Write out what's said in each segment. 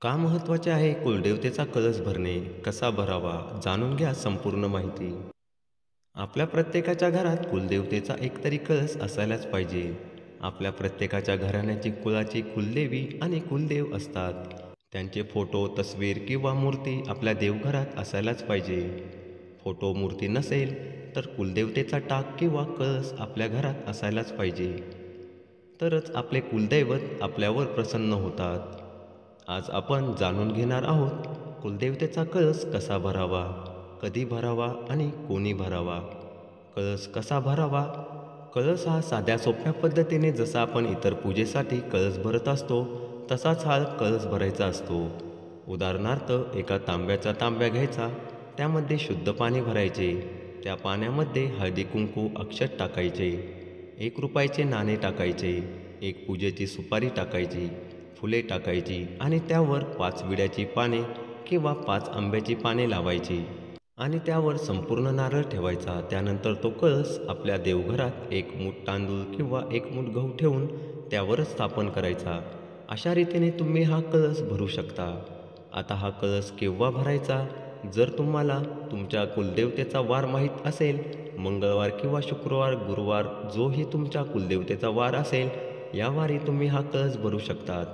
का महत्त्वाचे आहे कुलदेवतेचा कळस भरणे? कसा भरावा? जाणून घ्या संपूर्ण माहिती. आपल्या प्रत्येकाच्या घरात कुलदेवतेचा एकतरी कळस असायलाच पाहिजे. आपल्या प्रत्येकाच्या घराण्याची कुळाची कुलदेवी आणि कुलदेव असतात. त्यांचे फोटो, तस्वीर किंवा मूर्ती आपल्या देवघरात असायलाच पाहिजे. फोटो, मूर्ती नसेल तर कुलदेवतेचा टाक किंवा कळस आपल्या घरात असायलाच पाहिजे. तरच आपले कुलदैवत आपल्यावर प्रसन्न होतात. आज आपण जाणून घेणार आहोत कुलदेवतेचा कळस कसा भरावा, कधी भरावा आणि कोणी भरावा. कळस कसा भरावा? कळस हा साध्या सोप्या पद्धतीने जसा आपण इतर पूजेसाठी कळस भरत असतो तसाच हा कळस भरायचा असतो. उदाहरणार्थ एका तांब्याचा तांब्या घ्यायचा, त्यामध्ये शुद्ध पाणी भरायचे. त्या पाण्यामध्ये हळदी कुंकू अक्षत टाकायचे, 1 रुपयाचे नाणे टाकायचे, एक पूजेची सुपारी टाकायची, फुले टाकायची आणि त्यावर 5 विड्याची पाने किंवा 5 आंब्याची पाने लावायची आणि त्यावर संपूर्ण नारळ ठेवायचा. त्यानंतर तो कळस आपल्या देवघरात 1 मूठ तांदूळ किंवा 1 मूठ गहू ठेवून त्यावरच स्थापन करायचा. अशा रीतीने तुम्ही हा कळस भरू शकता. आता हा कळस केव्हा भरायचा? जर तुम्हाला तुमच्या कुलदेवतेचा वार माहीत असेल, मंगळवार किंवा शुक्रवार, गुरुवार जोही तुमच्या कुलदेवतेचा वार असेल, या वारी तुम्ही हा कळस भरू शकतात.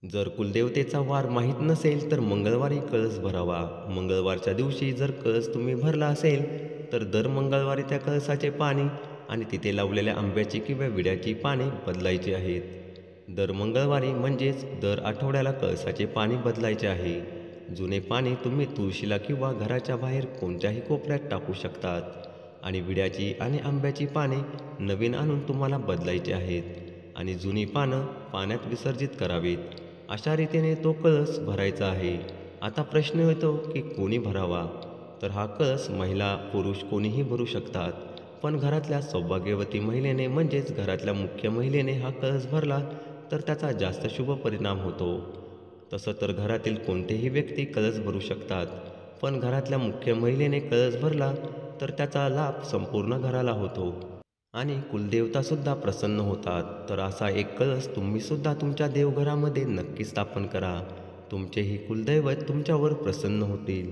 जर कुलदेवतेचा वार माहीत नसेल तर मंगळवारी कळस भरावा. मंगळवारच्या दिवशी जर कळस तुम्ही भरला असेल तर दर मंगळवारी त्या कळसाचे पाणी आणि तिथे लावलेल्या आंब्याची किंवा विड्याची पाने बदलायची आहेत. दर मंगळवारी म्हणजेच दर आठवड्याला कळसाचे पाणी बदलायचे आहे. जुने पाणी तुम्ही तुळशीला किंवा घराच्या बाहेर कोणत्याही कोपऱ्यात टाकू शकतात आणि विड्याची आणि आंब्याची पाने नवीन आणून तुम्हाला बदलायची आहेत आणि जुनी पानं पाण्यात विसर्जित करावीत. अशा रीतीने तो कळस भरायचा आहे. आता प्रश्न येतो की कोणी भरावा? तर हा कळस महिला, पुरुष कोणीही भरू शकतात. पण घरातल्या सौभाग्यवती महिलेने म्हणजेच घरातल्या मुख्य महिलेने हा कळस भरला तर त्याचा जास्त शुभ परिणाम होतो. तसं तर घरातील कोणतेही व्यक्ती कळस भरू शकतात, पण घरातल्या मुख्य महिलेने कळस भरला तर त्याचा लाभ संपूर्ण घराला होतो आणि कुलदेवतासुद्धा प्रसन्न होतात. तर असा एक कळस तुम्हीसुद्धा तुमच्या देवघरामध्ये नक्की स्थापन करा. तुमचेही कुलदैवत तुमच्यावर प्रसन्न होतील.